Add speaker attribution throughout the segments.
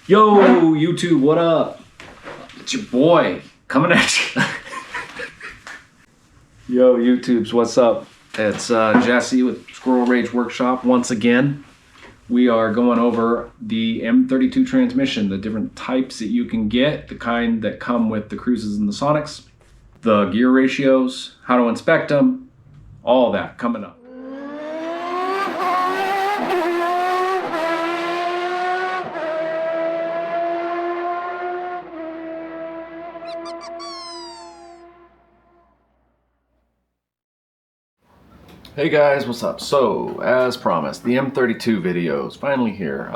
Speaker 1: Yo, YouTube, what up? It's your boy coming at you. Yo, YouTubes, what's up? It's Jesse with Squirrel Rage Workshop once again. We are going over the M32 transmission, the different types that you can get, the kind that come with the Cruzes and the Sonics, the gear ratios, how to inspect them, all that coming up. Hey guys, what's up? So, as promised, the M32 videos finally here.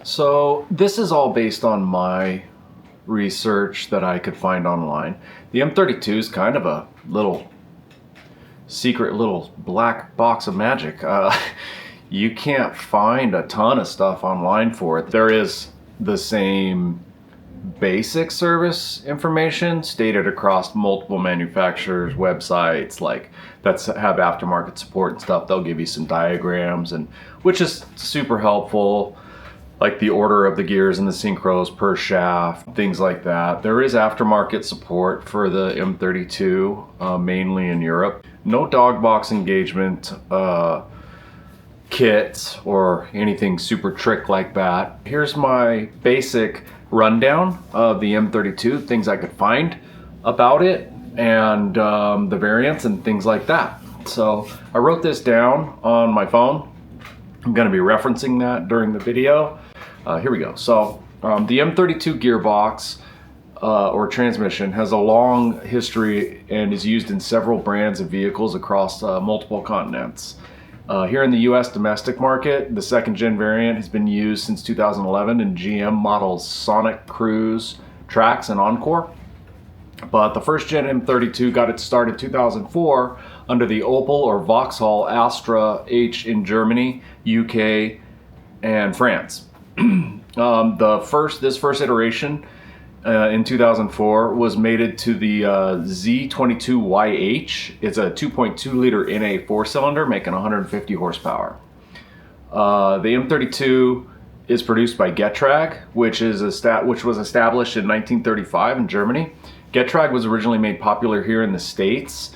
Speaker 1: So this is all based on my research that I could find online. The M32 is kind of a little secret little black box of magic. You can't find a ton of stuff online for it. There is the same basic service information stated across multiple manufacturers' websites like that have aftermarket support and stuff. They'll give you some diagrams, and which is super helpful, like the order of the gears and the synchros per shaft, things like that. There is aftermarket support for the M32, mainly in Europe. No dog box engagement kits or anything super trick like that. Here's my basic rundown of the M32, things I could find about it, and the variants and things like that. So I wrote this down on my phone. I'm going to be referencing that during the video. Here we go. So the M32 gearbox or transmission has a long history and is used in several brands of vehicles across multiple continents. Here in the US domestic market, the second gen variant has been used since 2011 in GM models Sonic, Cruze, Trax, and Encore. But the first gen M32 got its start in 2004 under the Opel or Vauxhall Astra H in Germany, UK, and France. This first iteration in 2004 was mated to the Z22YH. It's a 2.2 liter NA 4-cylinder making 150 horsepower. The M32 is produced by Getrag, which was established in 1935 in Germany. Getrag was originally made popular here in the States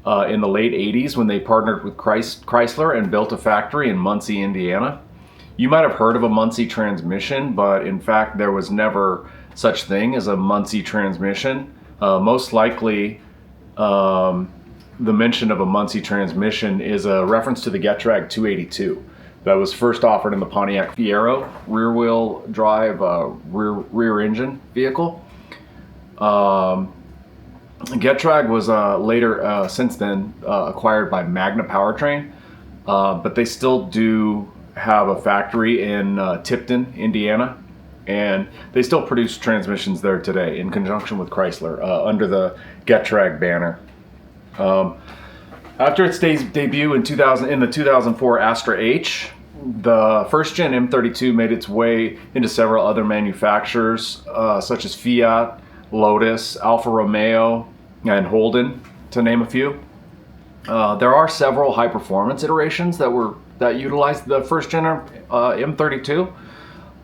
Speaker 1: in the late 80s when they partnered with Chrysler and built a factory in Muncie, Indiana. You might have heard of a Muncie transmission, but in fact there was never such thing as a Muncie transmission. Most likely the mention of a Muncie transmission is a reference to the Getrag 282 that was first offered in the Pontiac Fiero rear-wheel drive rear engine vehicle. Getrag was later since then acquired by Magna Powertrain, but they still do have a factory in Tipton, Indiana, and they still produce transmissions there today in conjunction with Chrysler under the Getrag banner. After its debut in the 2004 Astra H, the first gen M32 made its way into several other manufacturers such as Fiat, Lotus, Alfa Romeo, and Holden, to name a few. There are several high-performance iterations that utilized the first gen M32.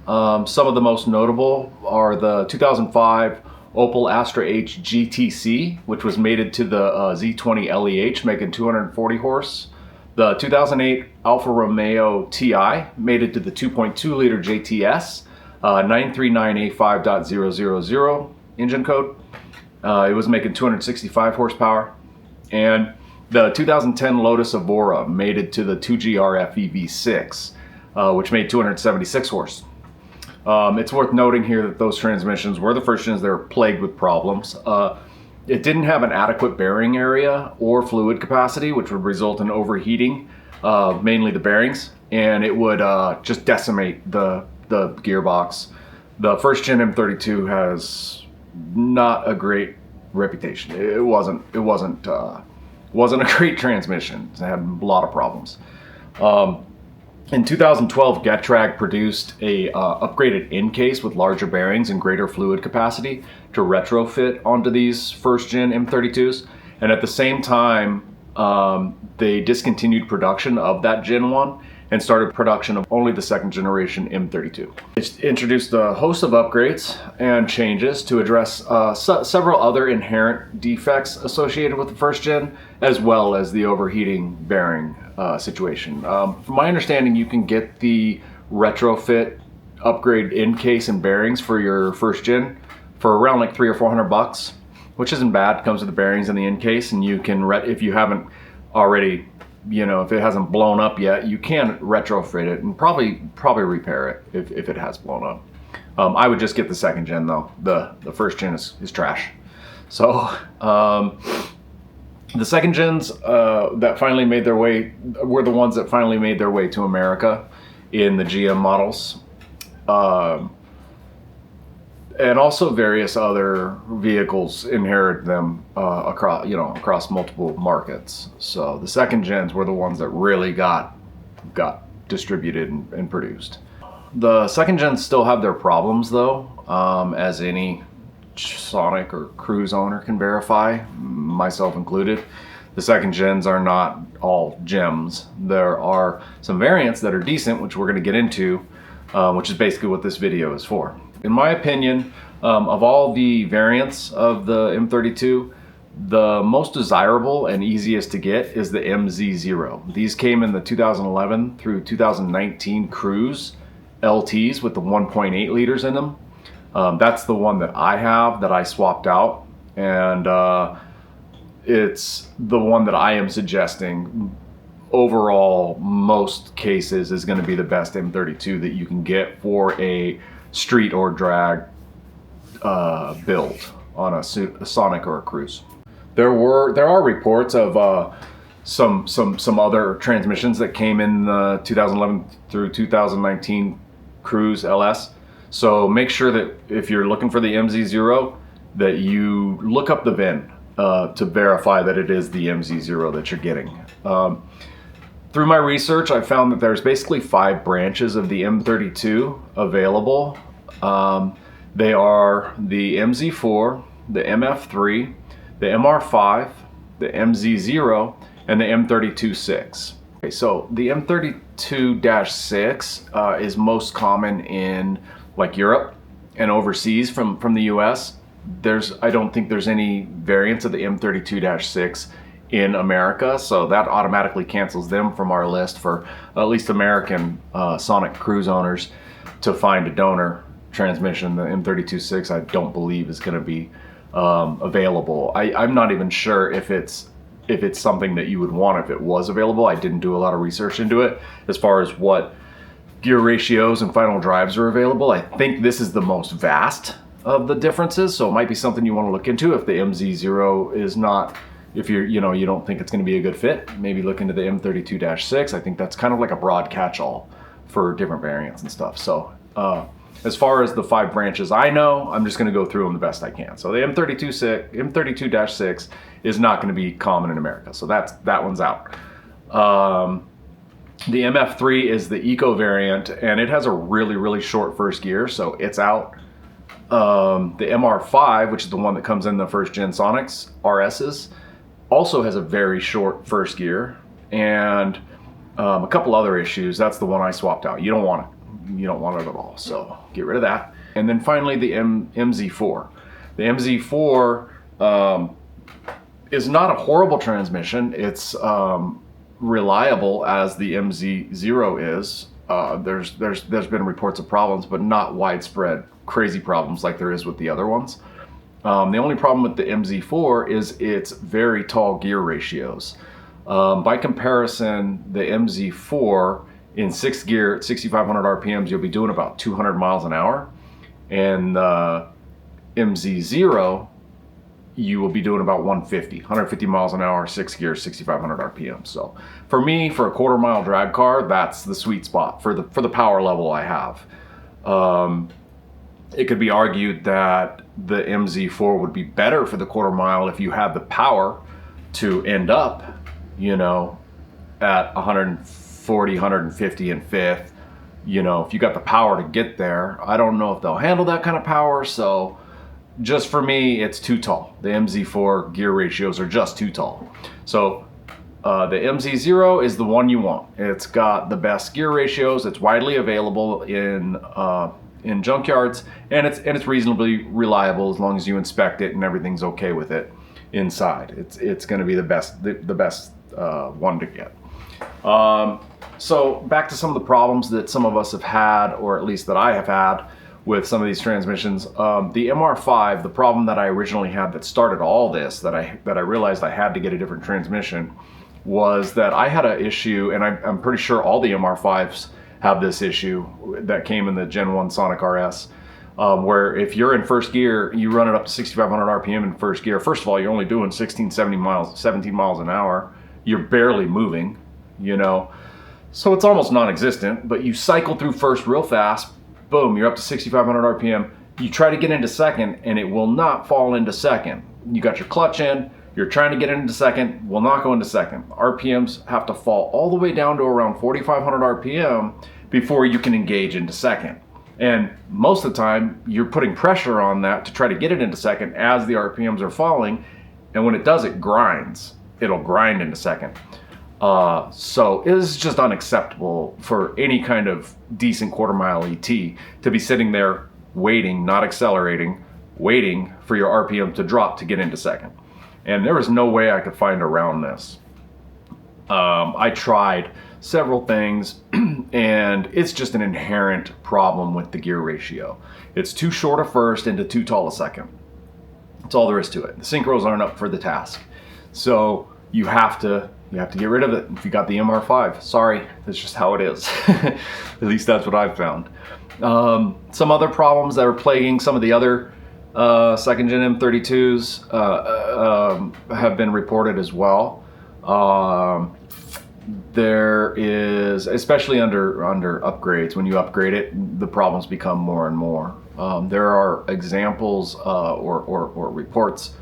Speaker 1: Some of the most notable are the 2005 Opel Astra H GTC, which was mated to the Z20 LEH, making 240 horse. The 2008 Alfa Romeo TI, mated to the 2.2 liter JTS, 939A5.000 engine code. It was making 265 horsepower. And the 2010 Lotus Evora, mated to the 2GRFE V6, which made 276 horse. It's worth noting here that those transmissions were the first gens that were plagued with problems. It didn't have an adequate bearing area or fluid capacity, which would result in overheating, mainly the bearings, and it would just decimate the gearbox. The first gen M32 has not a great reputation. It wasn't a great transmission. It had a lot of problems. In 2012, Getrag produced a upgraded end case with larger bearings and greater fluid capacity to retrofit onto these first-gen M32s. And at the same time, they discontinued production of that Gen 1 and started production of only the second generation M32. It's introduced a host of upgrades and changes to address several other inherent defects associated with the first gen, as well as the overheating bearing situation. From my understanding, you can get the retrofit upgrade in case and bearings for your first gen for around like $300 or $400, which isn't bad. It comes with the bearings and the in case, and you can, if you haven't already, you know, if it hasn't blown up yet, you can retrofit it and probably repair it if it has blown up. I would just get the second gen though. The first gen is trash. So the second gens that finally made their way were the ones that finally made their way to America in the GM models. And also various other vehicles inherit them across multiple markets. So the second gens were the ones that really got distributed and produced. The second gens still have their problems though, as any Sonic or Cruze owner can verify, myself included. The second gens are not all gems. There are some variants that are decent, which we're going to get into, which is basically what this video is for. In my opinion, of all the variants of the M32, the most desirable and easiest to get is the MZ0. These came in the 2011 through 2019 Cruze LTs with the 1.8 liters in them. That's the one that I have, that I swapped out, and it's the one that I am suggesting overall most cases is going to be the best M32 that you can get for a street or drag build on a Sonic or a Cruze. There are reports of some other transmissions that came in the 2011 through 2019 Cruze LS. So make sure that if you're looking for the MZ0, that you look up the VIN to verify that it is the MZ0 that you're getting. Through my research, I found that there's basically 5 branches of the M32 available. They are the MZ4, the MF3, the MR5, the MZ0, and the M32-6. Okay, so the M32-6 is most common in like Europe and overseas from the US. I don't think there's any variants of the M32-6 in America, so that automatically cancels them from our list for at least American Sonic Cruze owners to find a donor transmission. The M32-6 I don't believe is going to be available. I'm not even sure if it's something that you would want if it was available. I didn't do a lot of research into it as far as what gear ratios and final drives are available. I think this is the most vast of the differences, so it might be something you want to look into if the MZ0 is not, if you don't think it's going to be a good fit. Maybe look into the M32-6. I think that's kind of like a broad catch-all for different variants and stuff. So as far as the 5 branches I know, I'm just going to go through them the best I can. So the M32-6 is not going to be common in America, so that one's out. The MF3 is the Eco variant, and it has a really short first gear, so it's out. The MR5, which is the one that comes in the first gen Sonics RSs, also has a very short first gear, and a couple other issues. That's the one I swapped out. You don't want it. You don't want it at all, so get rid of that. And then finally the MZ4. The MZ4 is not a horrible transmission. It's reliable as the MZ0 is. There's been reports of problems, but not widespread crazy problems like there is with the other ones. The only problem with the MZ4 is its very tall gear ratios. By comparison, the MZ4 in 6th gear at 6,500 RPMs, you'll be doing about 200 miles an hour. And the MZ0, you will be doing about 150 miles an hour, 6th gear, 6,500 RPM. So for me, for a quarter-mile drag car, that's the sweet spot for the power level I have. It could be argued that the MZ4 would be better for the quarter mile if you have the power to end up, at 140, 150 in 5th. If you got the power to get there. I don't know if they'll handle that kind of power, so just for me, it's too tall. The MZ4 gear ratios are just too tall. So The MZ0 is the one you want. It's got the best gear ratios. It's widely available in junkyards, and it's reasonably reliable as long as you inspect it and everything's okay with it inside. It's going to be the best one to get. So back to some of the problems that some of us have had, or at least that I have had with some of these transmissions. The MR5, the problem that I originally had that started all this, that I realized I had to get a different transmission, was that I had an issue, and I'm pretty sure all the MR5s have this issue that came in the Gen 1 Sonic RS, where if you're in first gear, you run it up to 6,500 RPM in first gear. First of all, you're only doing 17 miles an hour. You're barely moving, you know, so it's almost non-existent, but you cycle through first real fast, boom, you're up to 6,500 RPM. You try to get into second, and it will not fall into second. You got your clutch in, you're trying to get into second, will not go into second. RPMs have to fall all the way down to around 4,500 RPM before you can engage into second. And most of the time, you're putting pressure on that to try to get it into second as the RPMs are falling, and when it does, it grinds. It'll grind into second. So it is just unacceptable for any kind of decent quarter mile ET to be sitting there waiting, not accelerating, waiting for your RPM to drop to get into second. And there was no way I could find around this. I tried several things, and it's just an inherent problem with the gear ratio. It's too short a first and too tall a second. That's all there is to it. The synchros aren't up for the task. So you have to get rid of it. If you got the MR5, sorry, that's just how it is. At least that's what I've found. Some other problems that are plaguing some of the other second gen M32s have been reported as well. There is, especially under upgrades, when you upgrade it, the problems become more and more. There are examples or reports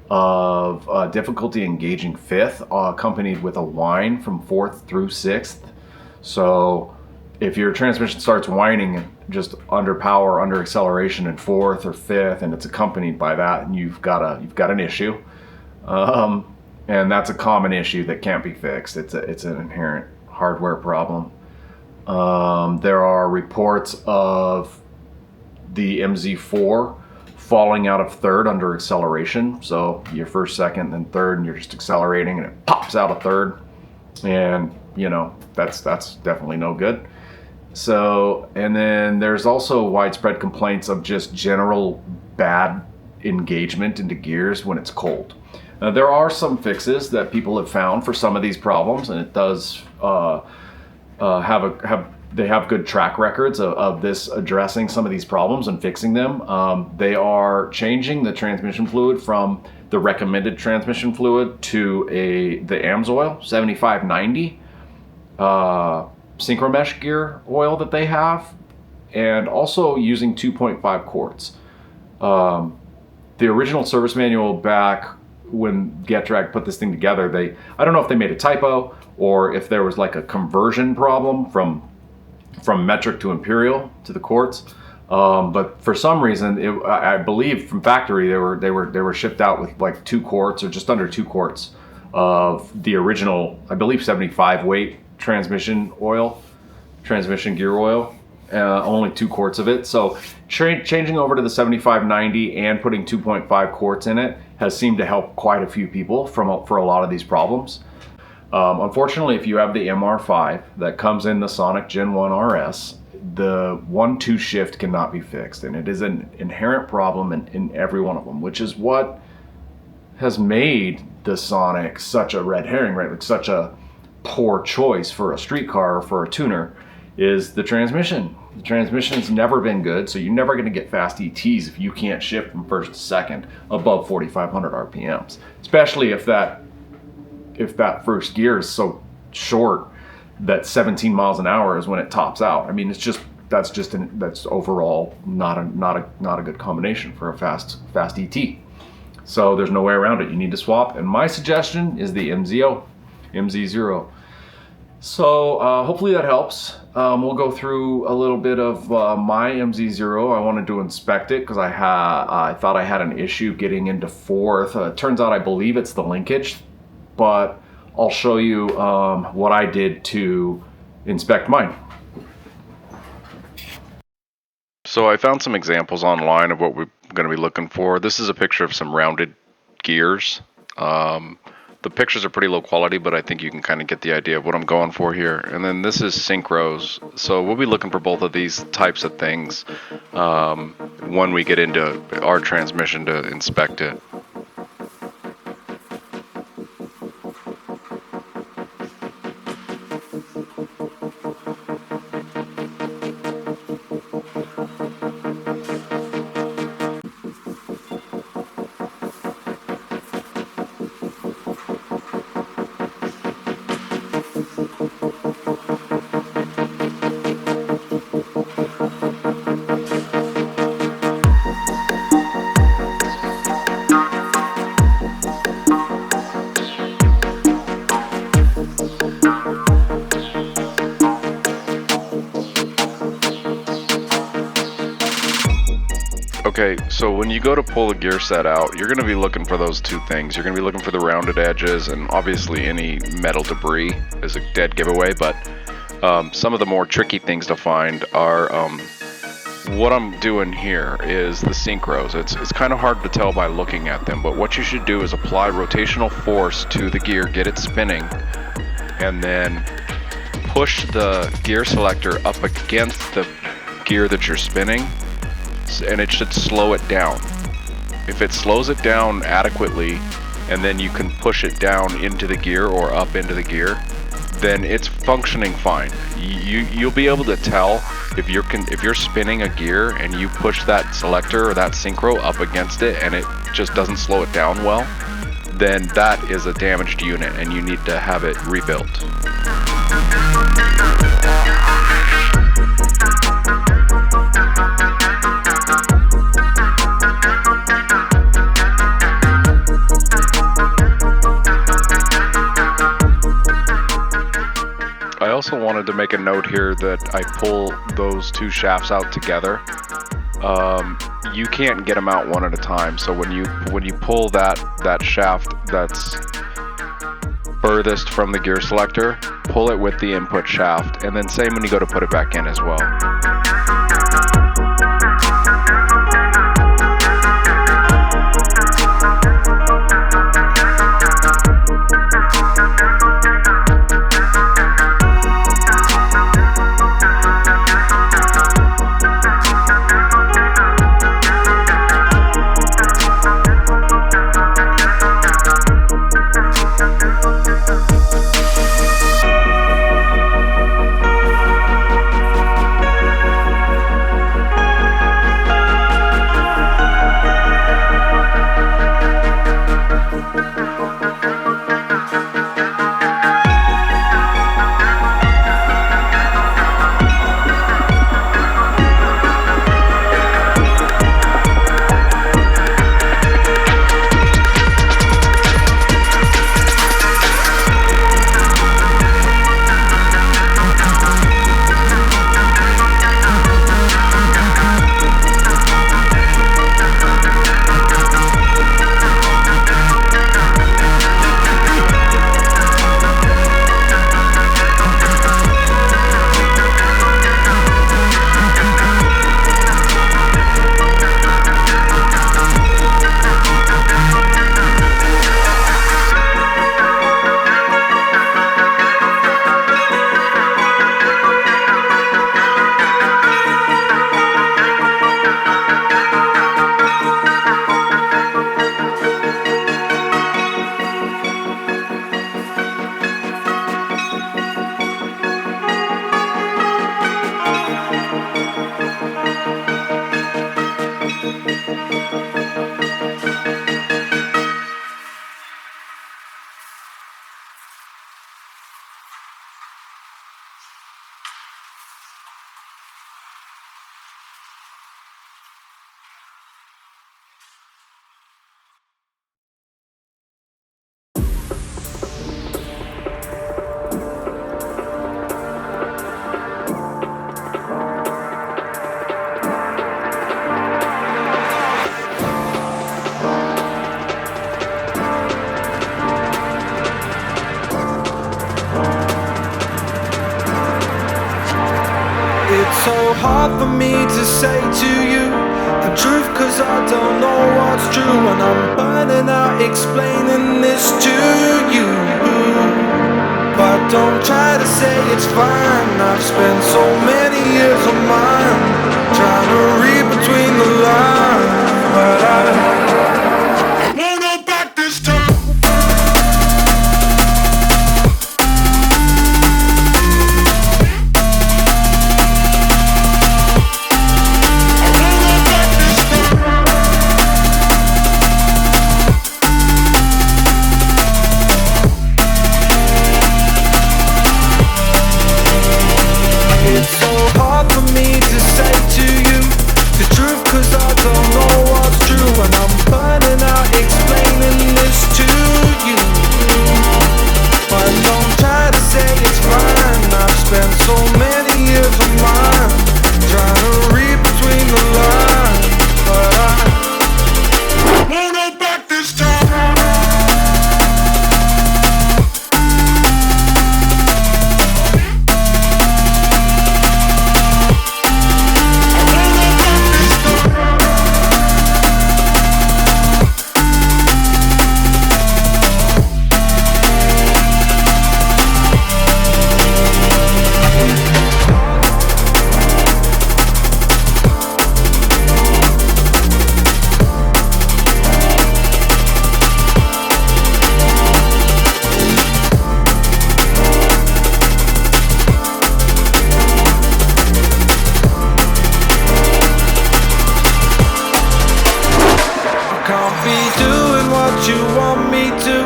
Speaker 1: of difficulty engaging fifth, accompanied with a whine from fourth through sixth. So if your transmission starts whining just under power, under acceleration in fourth or fifth, and it's accompanied by that, and you've got an issue. And that's a common issue that can't be fixed. It's an inherent hardware problem. There are reports of the MZ4 falling out of third under acceleration. So you're first, second, then third, and you're just accelerating, and it pops out of third. And you know, that's definitely no good. So, and then there's also widespread complaints of just general bad engagement into gears when it's cold. There are some fixes that people have found for some of these problems, and it does they have good track records of this addressing some of these problems and fixing them. They are changing the transmission fluid from the recommended transmission fluid to the AMSOIL 7590 synchromesh gear oil that they have, and also using 2.5 quarts. The original service manual back when Getrag put this thing together, I don't know if they made a typo or if there was like a conversion problem from metric to imperial to the quarts, but for some reason, I believe from factory they were shipped out with like 2 quarts or just under 2 quarts of the original, I believe 75 weight transmission gear oil, only 2 quarts of it. So changing over to the 7590 and putting 2.5 quarts in it has seemed to help quite a few people for a lot of these problems. Unfortunately, if you have the MR5 that comes in the Sonic Gen 1 RS, the 1-2 shift cannot be fixed, and it is an inherent problem in every one of them, which is what has made the Sonic such a red herring, right? Like such a poor choice for a street car or for a tuner, is the transmission. The transmission's never been good, so you're never going to get fast ETs if you can't shift from first to second above 4,500 RPMs, especially if that first gear is so short that 17 miles an hour is when it tops out. I mean, that's overall not a good combination for a fast ET. So there's no way around it. You need to swap, and my suggestion is the MZ0. So hopefully that helps. We'll go through a little bit of my MZ0. I wanted to inspect it because I thought I had an issue getting into fourth. It turns out I believe it's the linkage, but I'll show you what I did to inspect mine.
Speaker 2: So I found some examples online of what we're going to be looking for. This is a picture of some rounded gears. The pictures are pretty low quality, but I think you can kind of get the idea of what I'm going for here. And then this is synchros. So we'll be looking for both of these types of things when we get into our transmission to inspect it. Okay, so when you go to pull a gear set out, you're going to be looking for those two things. You're going to be looking for the rounded edges, and obviously any metal debris is a dead giveaway, but some of the more tricky things to find are what I'm doing here is the synchros. It's kind of hard to tell by looking at them, but what you should do is apply rotational force to the gear, get it spinning, and then push the gear selector up against the gear that you're spinning, and it should slow it down. If it slows it down adequately, and then you can push it down into the gear or up into the gear, then it's functioning fine. You'll be able to tell if you're spinning a gear and you push that selector or that synchro up against it and it just doesn't slow it down well, then that is a damaged unit and you need to have it rebuilt. I also wanted to make a note here that I pull those two shafts out together. You can't get them out one at a time. So when you pull that shaft that's furthest from the gear selector, pull it with the input shaft, and then same when you go to put it back in as well.
Speaker 3: for me to say to you the truth, cause I don't know what's true, and I'm burning out explaining this to you. But don't try to say it's fine. I've spent so many years of mine trying to read between the lines, but I won't go back this time. It's so hard for me to say to you the truth, cause I don't know what's true, and I'm burning out explaining this to you. But don't try to say it's fine. I've spent so many years of mine trying to read between the lines, but I won't go back this time. Can't be doing what you want me to.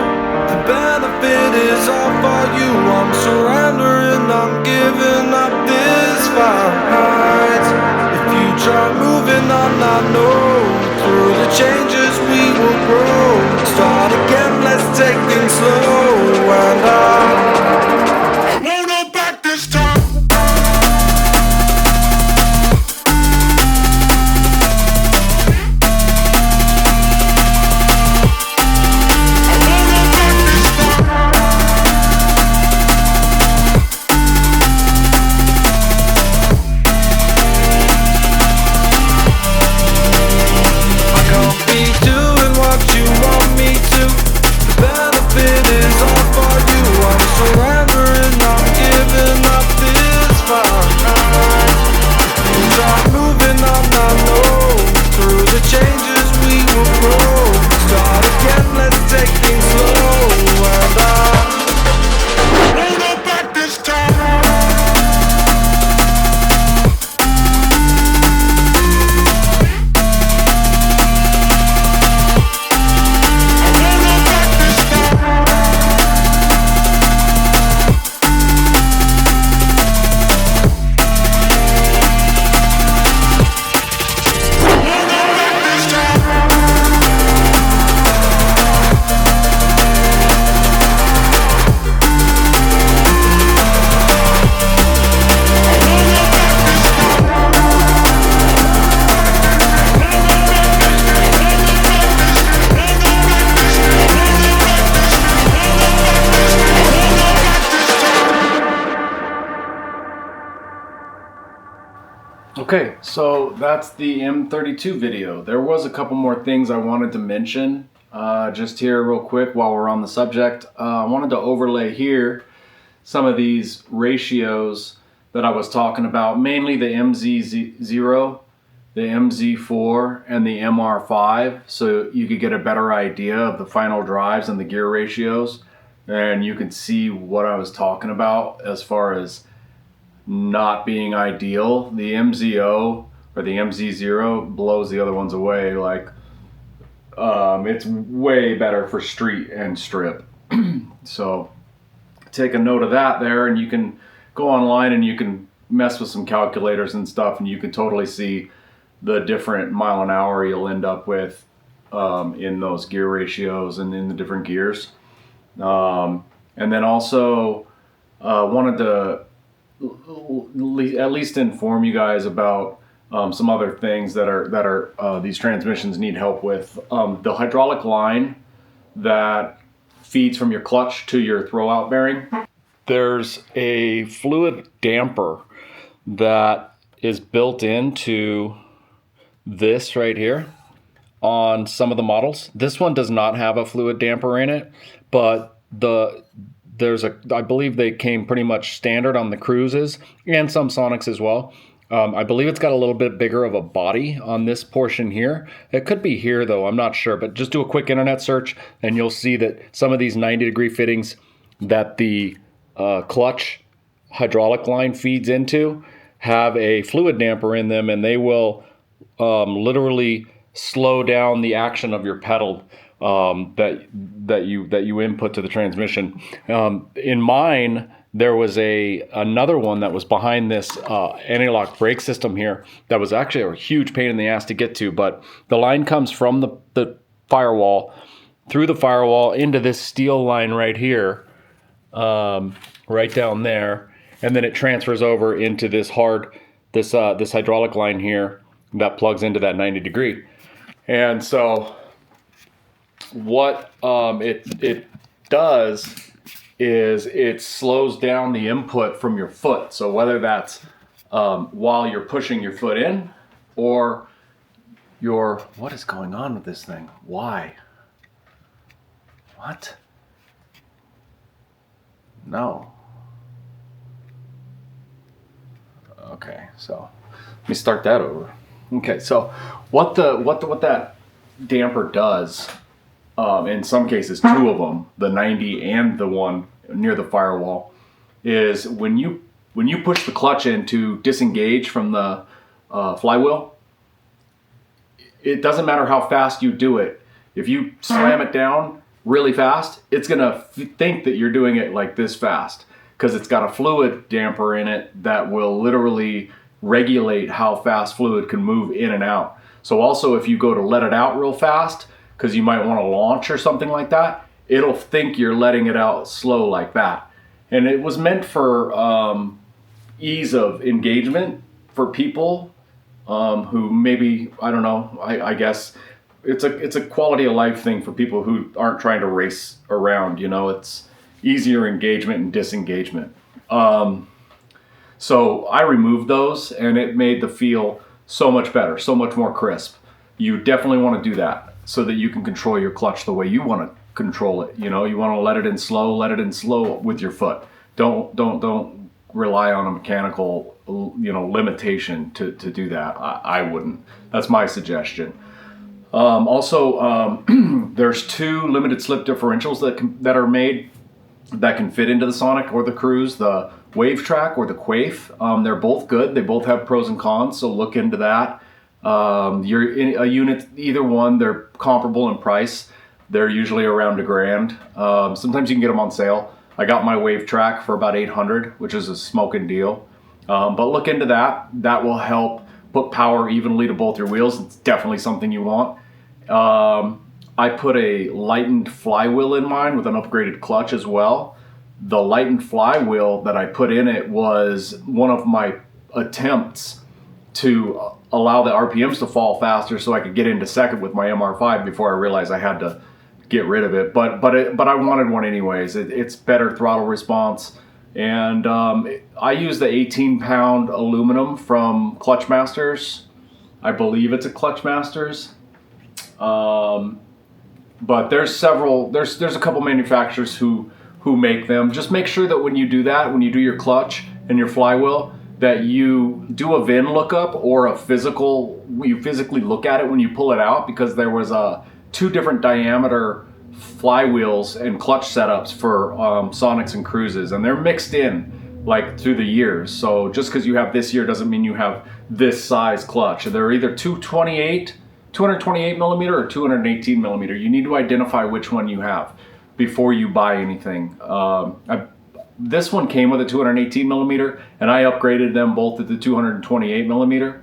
Speaker 3: The benefit is all for you. I'm surrendering, I'm giving up this fight. If you try moving on, I know through the changes we will grow. Start again, let's take things slow, and I won't go back this time.
Speaker 1: Okay, so that's the M32 video. There was a couple more things I wanted to mention just here real quick while we're on the subject. I wanted to overlay here some of these ratios that I was talking about, mainly the MZ0, the MZ4, and the MR5, so you could get a better idea of the final drives and the gear ratios, and you can see what I was talking about as far as not being ideal. The MZO or the MZ0 blows the other ones away. Like it's way better for street and strip. So take a note of that there, and you can go online and you can mess with some calculators and stuff, and you can totally see the different mile an hour you'll end up with in those gear ratios and in the different gears. And then also wanted to at least inform you guys about some other things that are these transmissions need help with. The hydraulic line that feeds from your clutch to your throwout bearing, there's a fluid damper that is built into this right here on some of the models. This one does not have a fluid damper in it, but I believe they came pretty much standard on the Cruzes and some Sonics as well. I believe it's got a little bit bigger of a body on this portion here. It could be here though, I'm not sure, but just do a quick internet search and you'll see that some of these 90-degree fittings that the clutch hydraulic line feeds into have a fluid damper in them, and they will literally slow down the action of your pedal that you input to the transmission. In mine, there was another one that was behind this anti-lock brake system here that was actually a huge pain in the ass to get to, but the line comes from the firewall, through the firewall into this steel line right here, right down there, and then it transfers over into this hydraulic line here that plugs into that 90-degree. And so what it does is it slows down the input from your foot. So whether that's while you're pushing your foot in, or what is going on with this thing? Why? What? No. Okay, so let me start that over. Okay, so what that damper does, in some cases, two of them, the 90 and the one near the firewall, is when you push the clutch in to disengage from the flywheel, it doesn't matter how fast you do it. If you slam it down really fast, it's gonna think that you're doing it like this fast, because it's got a fluid damper in it that will literally regulate how fast fluid can move in and out. So also if you go to let it out real fast, because you might want to launch or something like that, it'll think you're letting it out slow like that. And it was meant for ease of engagement for people who maybe, I don't know, I guess it's a quality of life thing for people who aren't trying to race around, you know. It's easier engagement and disengagement. So I removed those, and it made the feel so much better, so much more crisp. You definitely want to do that so that you can control your clutch the way you want to control it. You know, you want to let it in slow with your foot. Don't rely on a mechanical, you know, limitation to do that. I wouldn't. That's my suggestion. Also, there's two limited slip differentials that are made that can fit into the Sonic or the Cruze, the Wave Track or the Quafe. They're both good. They both have pros and cons, so look into that. You're in a unit, either one, they're comparable in price. They're usually around $1,000. Sometimes you can get them on sale. I got my Wave Track for about $800, which is a smoking deal. But look into that. That will help put power evenly to both your wheels. It's definitely something you want. I put a lightened flywheel in mine with an upgraded clutch as well. The lightened flywheel that I put in it was one of my attempts to allow the RPMs to fall faster so I could get into second with my MR5 before I realized I had to get rid of it. But I wanted one anyways. It's better throttle response. And I use the 18-pound aluminum from Clutch Masters. I believe it's a Clutch Masters. But there's a couple manufacturers who make them. Just make sure that when you do that, when you do your clutch and your flywheel, that you do a VIN lookup or you physically look at it when you pull it out, because there was two different diameter flywheels and clutch setups for Sonics and Cruzes, and they're mixed in like through the years. So just because you have this year doesn't mean you have this size clutch. They're either 228 millimeter or 218 millimeter. You need to identify which one you have before you buy anything. This one came with a 218 millimeter, and I upgraded them both to the 228 millimeter.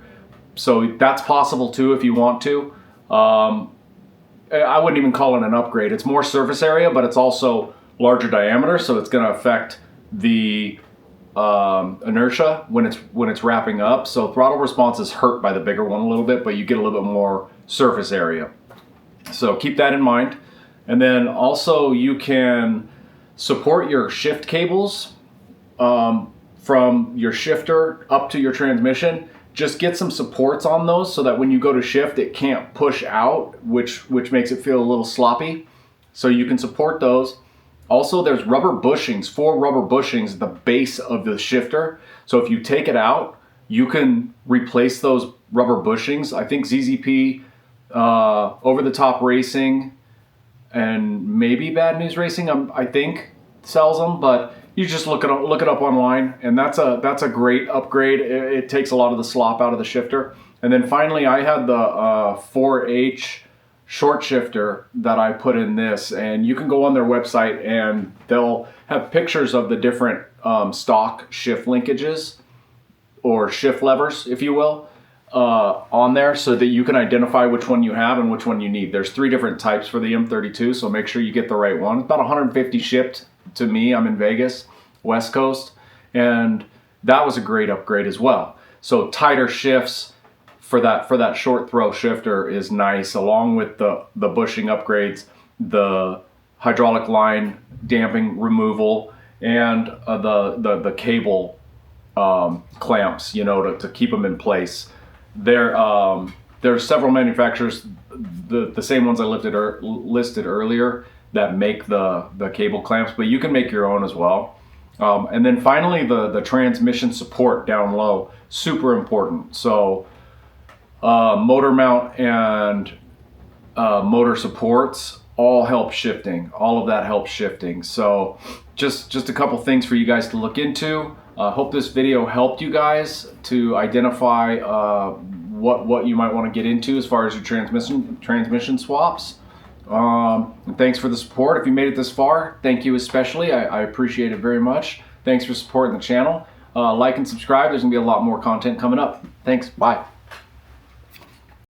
Speaker 1: So that's possible too if you want to. I wouldn't even call it an upgrade. It's more surface area, but it's also larger diameter, so it's going to affect the inertia when it's wrapping up. So throttle response is hurt by the bigger one a little bit, but you get a little bit more surface area. So keep that in mind. And then also you can support your shift cables from your shifter up to your transmission just get some supports on those so that when you go to shift, it can't push out, which makes it feel a little sloppy. So you can support those. Also, there's rubber bushings, 4 rubber bushings at the base of the shifter. So if you take it out, you can replace those rubber bushings. I think ZZP, Over the Top Racing, and maybe Bad News Racing, I think, sells them, but you just look it up online, and that's a great upgrade. It takes a lot of the slop out of the shifter. And then finally, I had the 4H short shifter that I put in this, and you can go on their website and they'll have pictures of the different stock shift linkages or shift levers, if you will, on there, so that you can identify which one you have and which one you need. There's 3 different types for the M32, so make sure you get the right one. It's about 150 shipped to me. I'm in Vegas, West Coast, and that was a great upgrade as well. So tighter shifts for that short throw shifter is nice, along with the bushing upgrades, the hydraulic line damping removal, and the cable clamps, you know, to keep them in place. There's several manufacturers, the same ones I listed earlier, that make the cable clamps, but you can make your own as well. And then finally, the transmission support down low, super important. So motor mount and motor supports all help shifting. All of that helps shifting. So just a couple things for you guys to look into. Hope this video helped you guys to identify what you might want to get into as far as your transmission swaps. Thanks for the support. If you made it this far, thank you especially. I appreciate it very much. Thanks for supporting the channel. Like and subscribe. There's gonna be a lot more content coming up. Thanks. Bye.